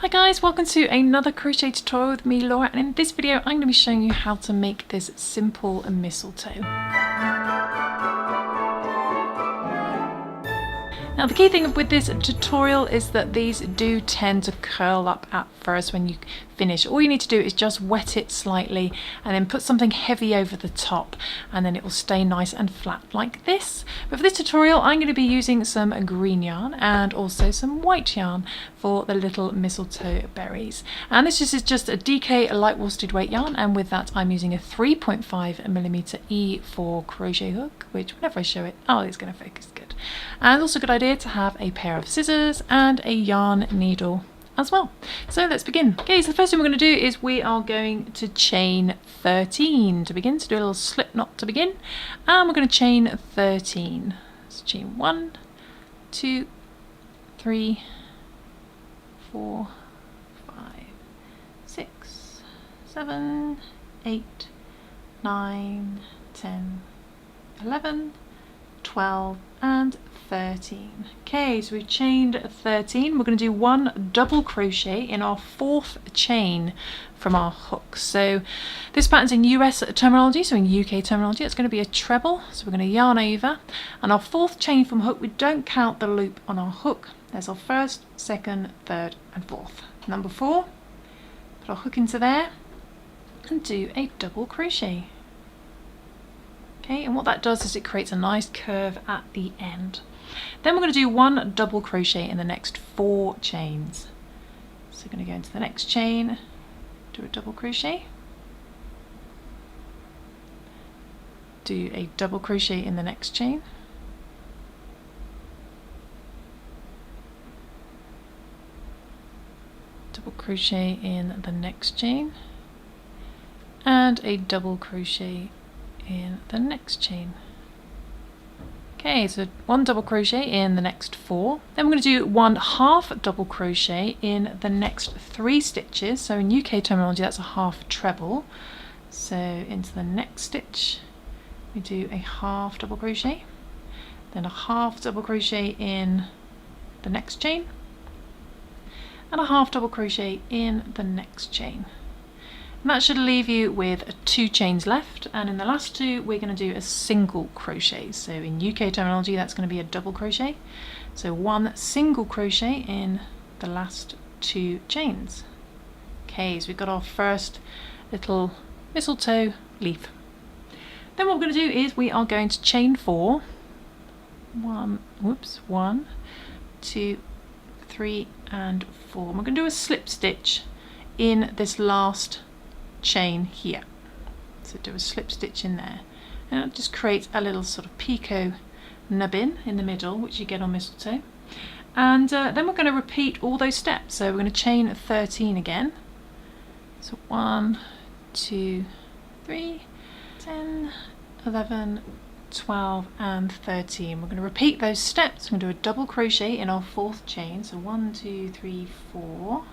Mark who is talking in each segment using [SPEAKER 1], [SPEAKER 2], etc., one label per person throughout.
[SPEAKER 1] Hi guys, welcome to another crochet tutorial with me, Laura, and in this video I'm going to be showing you how to make this simple mistletoe. Now the key thing with this tutorial is that these do tend to curl up at first when you finish. All you need to do is just wet it slightly and then put something heavy over the top, and then it will stay nice and flat like this. But for this tutorial I'm going to be using some green yarn and also some white yarn for the little mistletoe berries. And this is just a DK light worsted weight yarn, and with that I'm using a 3.5mm E4 crochet hook, which whenever I show it, oh, it's going to focus good. And also a good idea to have a pair of scissors and a yarn needle as well. So let's begin. Okay, so the first thing we're going to do is we are going to chain 13 to begin. So do a little slip knot to begin, and we're going to chain 13. So chain 1, 2, 3, 4, 5, 6, 7, 8, 9, 10, 11, 12 and 13. Okay, so we've chained 13. We're going to do one double crochet in our fourth chain from our hook. So this pattern's in US terminology, so in UK terminology it's going to be a treble. So we're going to yarn over, and our fourth chain from hook, we don't count the loop on our hook. There's our first, second, third and fourth. Number 4, put our hook into there and do a double crochet. Okay, and what that does is it creates a nice curve at the end. Then we're going to do one double crochet in the next 4 chains. So we're going to go into the next chain, do a double crochet, do a double crochet in the next chain, double crochet in the next chain, and a double crochet in the next chain. Okay, so one double crochet in the next 4. Then we're going to do one half double crochet in the next 3 stitches. So in UK terminology that's a half treble. So into the next stitch we do a half double crochet, then a half double crochet in the next chain, and a half double crochet in the next chain. And that should leave you with 2 chains left, and in the last 2 we're going to do a single crochet. So in UK terminology that's going to be a double crochet. So one single crochet in the last 2 chains. Okay, so we've got our first little mistletoe leaf. Then what we're going to do is we are going to chain 4. 1, 2, 3 and 4. And we're going to do a slip stitch in this last chain here. So do a slip stitch in there, and it just creates a little sort of picot nubbin in the middle, which you get on mistletoe. And then we're going to repeat all those steps. So we're going to chain 13 again. So 1, 2, 3, 10, 11, 12 and 13. We're going to repeat those steps. We're going to do a double crochet in our 4th chain. So 1, 2, 3, 4.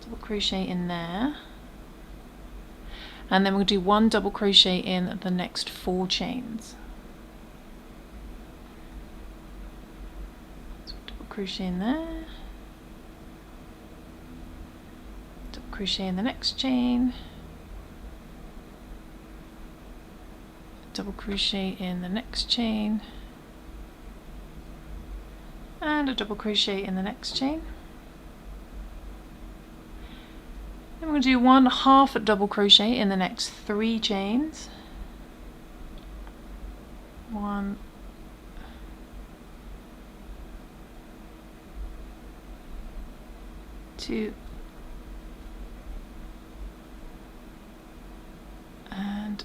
[SPEAKER 1] Double crochet in there, and then we'll do one double crochet in the next 4 chains. So double crochet in there, double crochet in the next chain, double crochet in the next chain, and a double crochet in the next chain. Then we're going to do one half double crochet in the next 3 chains. 1, 2, and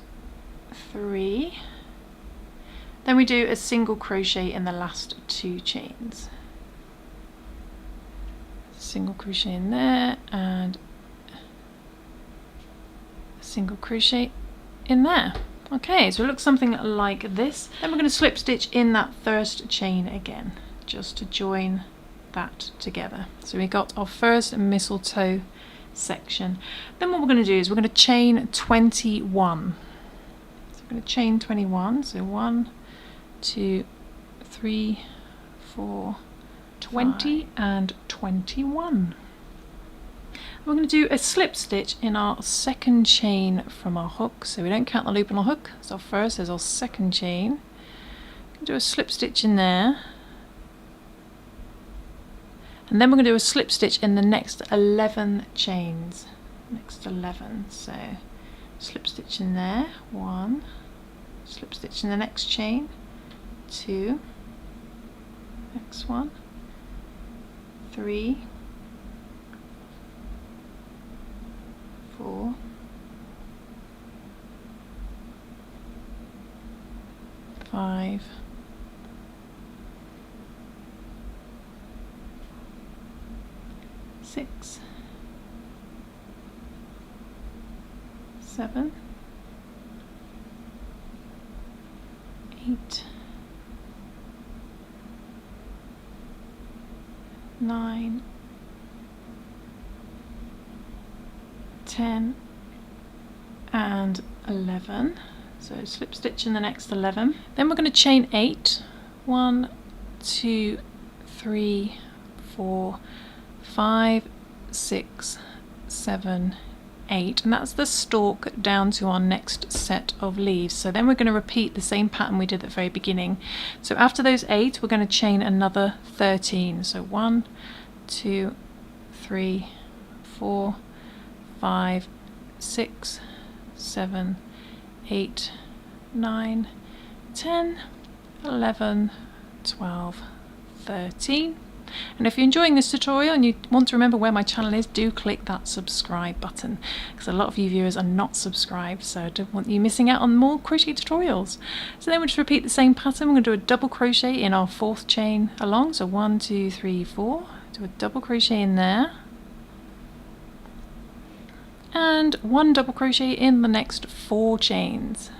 [SPEAKER 1] 3. Then we do a single crochet in the last 2 chains. Single crochet in there and single crochet in there. Okay, so it looks something like this. Then we're going to slip stitch in that first chain again, just to join that together. So we got our first mistletoe section. Then what we're going to do is we're going to chain 21. So we're going to chain 21. So 1, 2, 3, 4, 20 and 21. We're going to do a slip stitch in our second chain from our hook, so we don't count the loop on our hook. So our first is our second chain. Do a slip stitch in there, and then we're going to do a slip stitch in the next 11 chains. Next 11, so slip stitch in there, 1, slip stitch in the next chain, 2, next one, 3, 4, 5, 6, 7, 8, 9, 10 and 11. So slip stitch in the next 11. Then we're going to chain 8. 1, 2, 3, 4, 5, 6, 7, 8, and that's the stalk down to our next set of leaves. So then we're going to repeat the same pattern we did at the very beginning. So after those 8, we're going to chain another 13. So 1, 2, 3, 4, 5, 6, 7, 8, 9, 10, 11, 12, 13. And if you're enjoying this tutorial and you want to remember where my channel is, do click that subscribe button, because a lot of you viewers are not subscribed, so I don't want you missing out on more crochet tutorials. So then we'll just repeat the same pattern. We're going to do a double crochet in our 4th chain along, so 1, 2, 3, 4, do a double crochet in there, and 1 double crochet in the next 4 chains.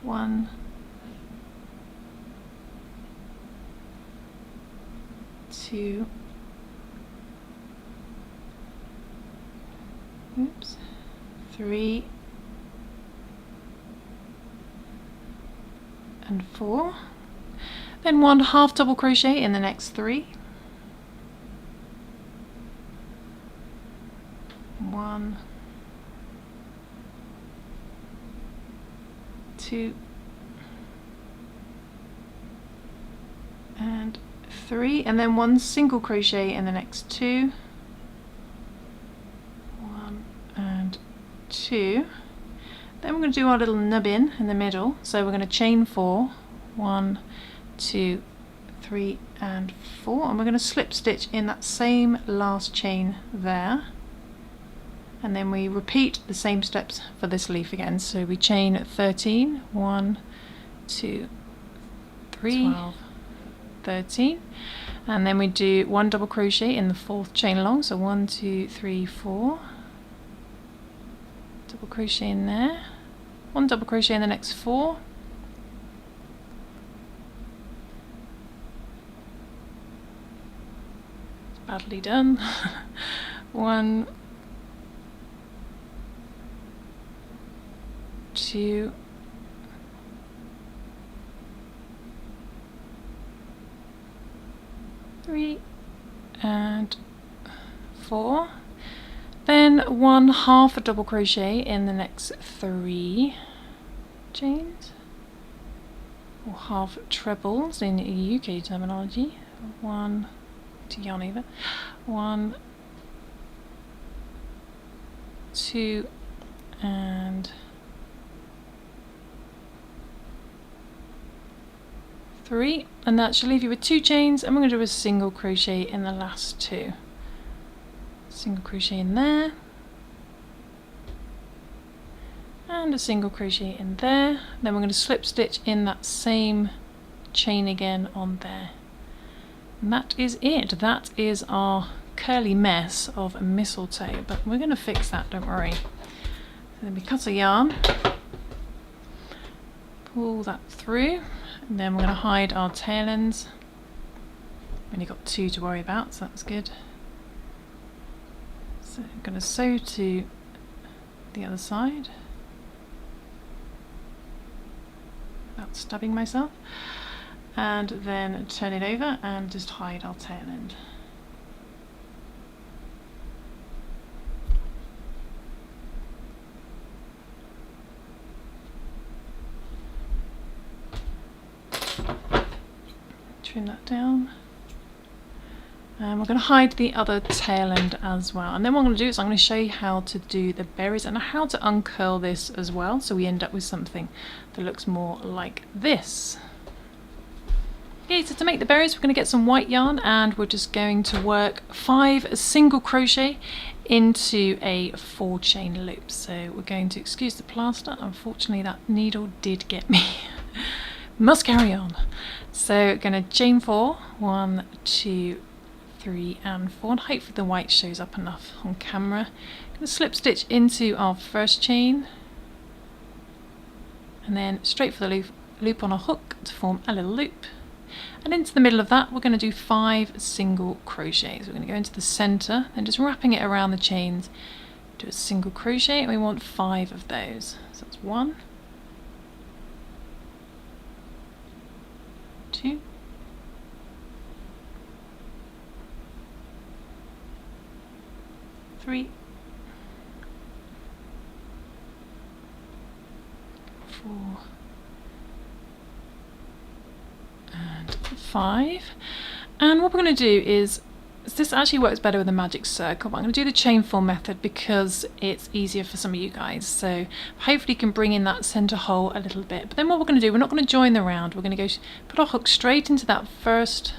[SPEAKER 1] 1, 2, 3, and 4. Then 1 half double crochet in the next 3. 1, 2, and 3, and then 1 single crochet in the next 2. 1 and 2. Then we're going to do our little nubbin in the middle, so we're going to chain 4. 1, 2, 3 and 4, and we're going to slip stitch in that same last chain there, and then we repeat the same steps for this leaf again. So we chain 13, 1, 2, 3, 12, 13, and then we do 1 double crochet in the 4th chain along, so 1, 2, 3, 4, double crochet in there, 1 double crochet in the next 4, it's badly done, 1, 2, 3 and 4, then 1 half a double crochet in the next 3 chains, or half trebles in UK terminology. 1 to yarn over, 1, 2 and 3, and that should leave you with 2 chains, and we're going to do a single crochet in the last 2. Single crochet in there, and a single crochet in there. Then we're going to slip stitch in that same chain again on there. And that is it. That is our curly mess of mistletoe, but we're going to fix that, don't worry. So then we cut a yarn, pull that through, and then we're going to hide our tail ends. We've only got 2 to worry about, so that's good. So I'm going to sew to the other side without stabbing myself, and then turn it over and just hide our tail end. Trim that down. And we're going to hide the other tail end as well. And then what I'm going to do is I'm going to show you how to do the berries and how to uncurl this as well, so we end up with something that looks more like this. Okay, so to make the berries we're going to get some white yarn and we're just going to work 5 single crochet into a 4 chain loop. So we're going to, excuse the plaster, unfortunately that needle did get me. Must carry on. So going to chain 4, 1, 2, 3 and 4, and hopefully the white shows up enough on camera. Going to slip stitch into our first chain and then straight for the loop on a hook to form a little loop, and into the middle of that we're going to do 5 single crochets. We're going to go into the center and just wrapping it around the chains, do a single crochet, and we want 5 of those. So that's 1, 2, 3, 4 and 5. And what we're going to do is, this actually works better with a magic circle, but I'm going to do the chain 4 method because it's easier for some of you guys, so hopefully you can bring in that center hole a little bit. But then what we're going to do, we're not going to join the round, we're going to go put our hook straight into that first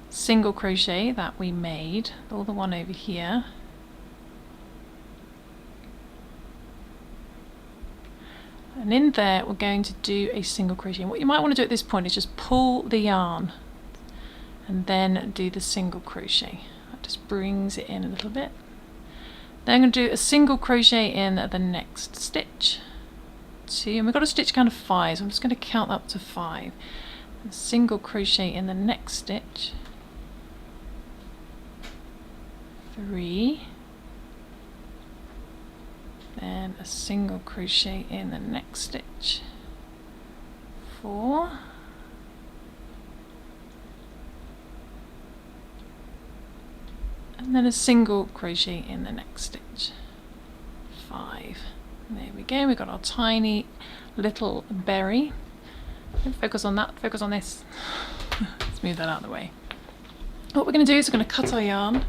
[SPEAKER 1] single crochet that we made, or the one over here, and in there we're going to do a single crochet. And what you might want to do at this point is just pull the yarn and then do the single crochet. That just brings it in a little bit. Then I'm going to do a single crochet in the next stitch, 2, and we've got to stitch count of 5, so I'm just going to count up to 5. A single crochet in the next stitch, 3, then a single crochet in the next stitch, 4, and then a single crochet in the next stitch, 5. And there we go, we've got our tiny little berry. Don't focus on that, focus on this. Let's move that out of the way. What we're going to do is we're going to cut our yarn,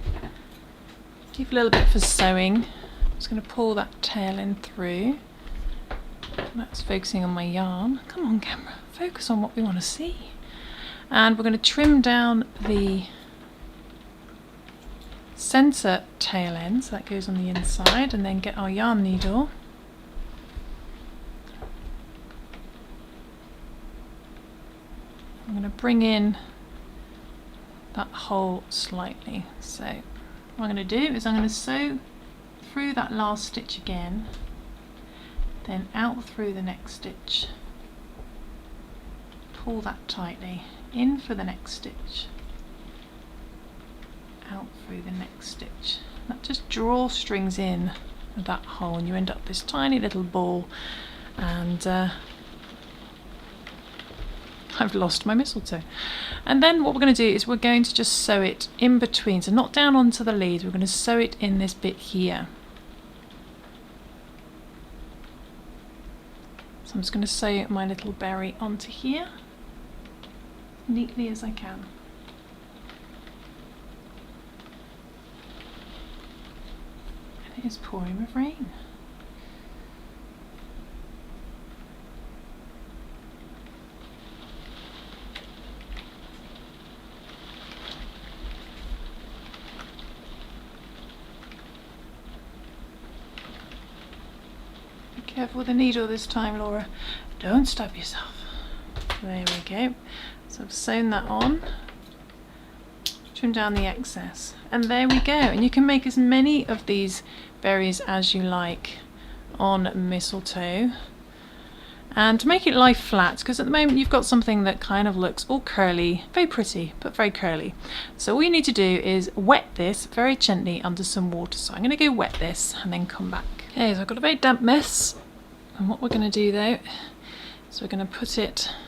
[SPEAKER 1] keep a little bit for sewing. I'm just going to pull that tail end through. That's focusing on my yarn. Come on camera, focus on what we want to see. And we're going to trim down the center tail end, so that goes on the inside, and then get our yarn needle. I'm going to bring in that hole slightly. So what I'm going to do is I'm going to sew through that last stitch again, then out through the next stitch, pull that tightly, in for the next stitch, out through the next stitch. That just drawstrings in that hole and you end up this tiny little ball. And I've lost my mistletoe. And then what we're going to do is we're going to just sew it in between, so not down onto the leaves, we're going to sew it in this bit here. So I'm just going to sew my little berry onto here, neatly as I can. And it is pouring with rain. Careful with the needle this time, Laura. Don't stab yourself. There we go. So I've sewn that on. Trim down the excess. And there we go. And you can make as many of these berries as you like on mistletoe. And to make it lie flat, because at the moment you've got something that kind of looks all curly, very pretty, but very curly. So all you need to do is wet this very gently under some water. So I'm going to go wet this and then come back. Okay, so I've got a very damp mess. And what we're going to do though is we're going to put it